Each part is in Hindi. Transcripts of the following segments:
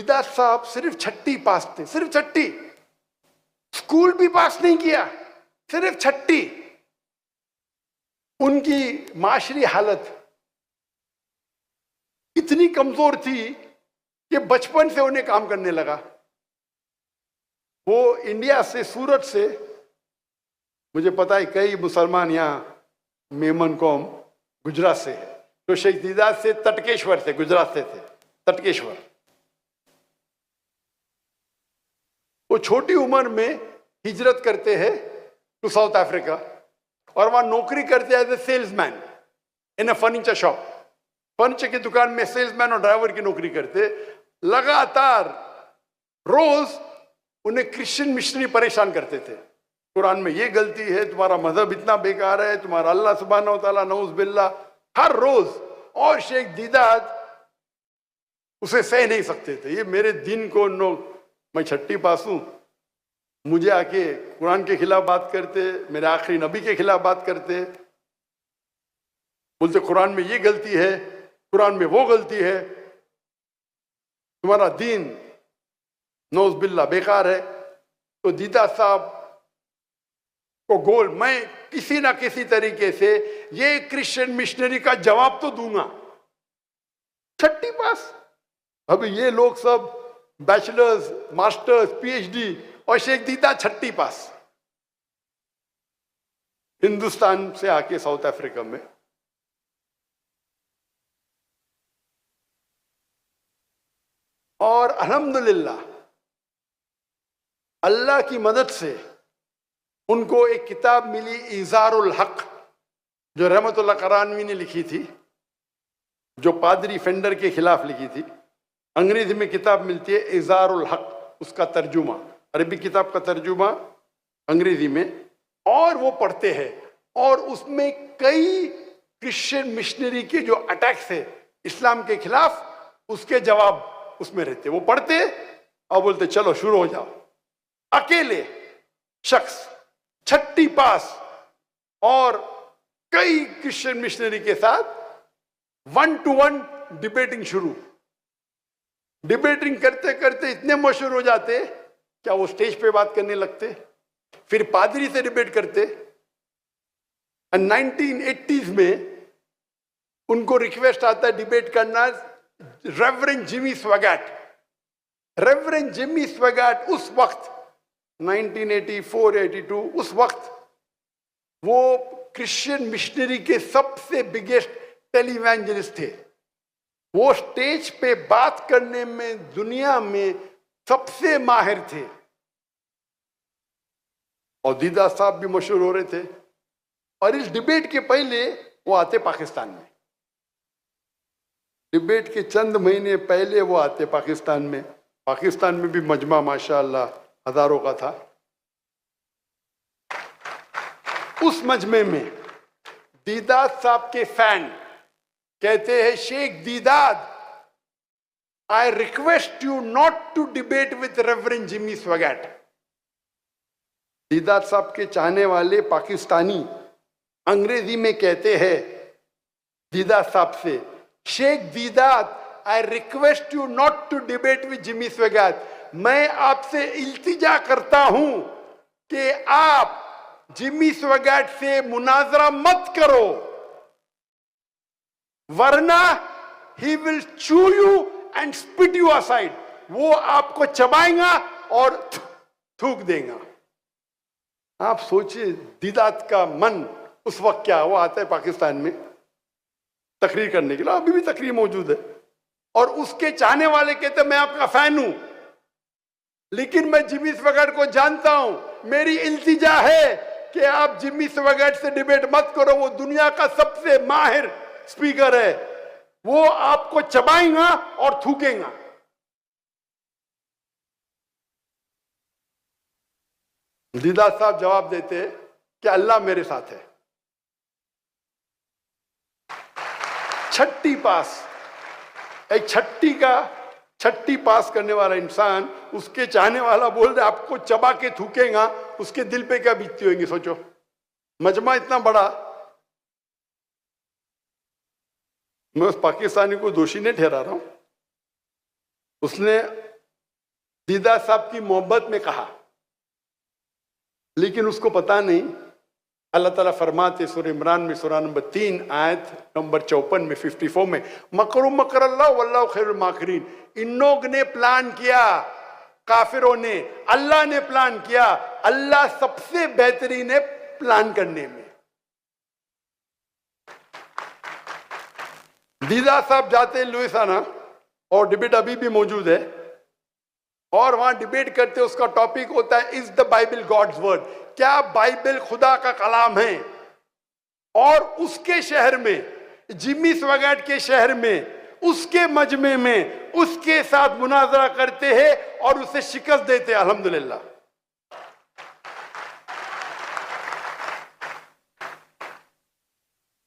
दीदार साहब सिर्फ छठी पास थे, सिर्फ छठी, स्कूल भी पास नहीं किया, सिर्फ छठी। उनकी माशरी हालत इतनी कमजोर थी कि बचपन से उन्हें काम करने लगा। वो इंडिया से, सूरत से, मुझे पता है कई मुसलमान यहाँ मेमन कौम गुजरात से है, तो शेख दीदार से तटकेश्वर से, गुजरात से थे, तटकेश्वर। वो छोटी उम्र में हिजरत करते हैं टू साउथ अफ्रीका और वहां नौकरी करते हैं as a salesman in a furniture shop. Furniture की दुकान में सेल्समैन और ड्राइवर की नौकरी करते। लगातार रोज उन्हें क्रिश्चियन मिशनरी परेशान करते थे, कुरान में ये गलती है, तुम्हारा मजहब इतना बेकार है, तुम्हारा अल्लाह सुब्हानहू व तआला नऊज़ बिल्लाह, हर रोज। और शेख दीदार उसे सह नहीं सकते थे, ये मेरे दिन को मैं छठी पास हूं, मुझे आके कुरान के खिलाफ बात करते, मेरे आखिरी नबी के खिलाफ बात करते, बोलते कुरान में ये गलती है, कुरान में वो गलती है, तुम्हारा दीन नौज़ बिल्लाह बेकार है। तो दीदार साहब को गोल, मैं किसी ना किसी तरीके से ये क्रिश्चियन मिशनरी का जवाब तो दूंगा। छठी पास, अभी ये लोग सब बैचलर्स, मास्टर्स, पीएचडी, और शेख दीदार छठी पास, हिंदुस्तान से आके साउथ अफ्रीका में। और अल्हम्दुलिल्लाह अल्लाह की मदद से उनको एक किताब मिली, इज़ारुल हक, जो रहमतुल्लाह करानवी ने लिखी थी, जो पादरी फेंडर के खिलाफ लिखी थी। अंग्रेजी में किताब मिलती है इज़ारुल हक, उसका तर्जुमा, अरबी किताब का तर्जुमा अंग्रेजी में, और वो पढ़ते हैं। और उसमें कई क्रिश्चियन मिशनरी के जो अटैक्स है इस्लाम के खिलाफ, उसके जवाब उसमें रहते। वो पढ़ते और बोलते चलो शुरू हो जाओ। अकेले शख्स, छठी पास, और कई क्रिश्चियन मिशनरी के साथ 1-to-1 डिबेटिंग शुरू। डिबेटिंग करते करते इतने मशहूर हो जाते क्या वो स्टेज पे बात करने लगते, फिर पादरी से डिबेट करते। 1980s में उनको रिक्वेस्ट आता है डिबेट करना रेवरेंड जिमी स्वैगट। रेवरेंड जिमी स्वैगट उस वक्त 1984-82, उस वक्त वो क्रिश्चियन मिशनरी के सबसे बिगेस्ट टेलीवेंजलिस्ट थे। वो स्टेज पे बात करने में दुनिया में सबसे माहिर थे। और दीदार साहब भी मशहूर हो रहे थे। और इस डिबेट के पहले वो आते पाकिस्तान में, डिबेट के चंद महीने पहले वो आते पाकिस्तान में। पाकिस्तान में भी मजमा माशाअल्लाह हजारों का था। उस मजमे में दीदार साहब के फैन कहते हैं, Sheikh Deedat, I request you not to debate with reverend Jimmy Swaggart. Deedat sahib के चाहने वाले पाकिस्तानी अंग्रेजी में कहते हैं दीदार साहब से, Sheikh Deedat, I request you not to debate with Jimmy Swaggart. मैं आपसे इल्तिजा करता हूं कि आप जिमी स्वैगट से मुनाजरा मत करो, वरना ही विल चू you and spit you aside. वो आपको चबाएगा और थूक देगा। आप सोचिए दीदार का मन उस वक्त क्या। वो आता है पाकिस्तान में तकरीर करने के लिए, अभी भी तकरीर मौजूद है, और उसके चाहने वाले कहते मैं आपका फैन हूं, लेकिन मैं जिमी स्वैगट को जानता हूं, मेरी इल्तिजा है कि आप जिमी स्वैगट से डिबेट मत करो, वो दुनिया का सबसे माहिर स्पीकर है, वो आपको चबाएगा और थूकेगा। दीदार साहब जवाब देते कि अल्लाह मेरे साथ है। छठी पास, एक छठी पास करने वाला इंसान, उसके चाहने वाला बोल रहे आपको चबा के थूकेगा, उसके दिल पे क्या बीतती होगी सोचो। मजमा इतना बड़ा। मैं उस पाकिस्तानी को दोषी नहीं ठहरा रहा हूं, उसने दीदा साहब की मोहब्बत में कहा, लेकिन उसको पता नहीं। अल्लाह ताला फरमाते सूरह इमरान में सूरह नंबर 3 आयत नंबर 54 में 54 में, मकरू मकर अल्लाह वल्लाहु खैरुल माकिरीन। इन लोग ने प्लान किया, काफिरों ने, अल्लाह ने प्लान किया, अल्लाह सबसे बेहतरीन है प्लान करने में। दीदा साहब जाते लुइसियाना और डिबेट अभी भी मौजूद है, और वहां डिबेट करते, उसका टॉपिक होता है is the Bible God's word, क्या बाइबल खुदा का कलाम है। और उसके शहर में, जिमी स्वैगर्ट के शहर में, उसके मजमे में उसके साथ मुनाजरा करते हैं और उसे शिकस्त देते हैं, अल्हम्दुलिल्लाह।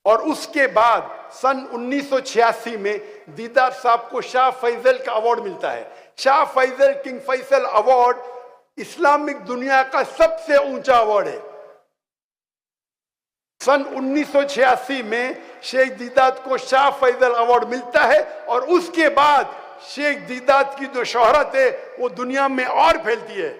और उसके बाद सन 1986 में दीदार साहब को शाह फैसल का अवार्ड मिलता है। Shah Faisal, King Faisal award Islamic दुनिया का सबसे ऊंचा अवार्ड है। सन 1986 में शेख दीदात को शाह फैसल अवार्ड मिलता है, और उसके बाद शेख दीदात की जो शोहरत है वो दुनिया में और फैलती है।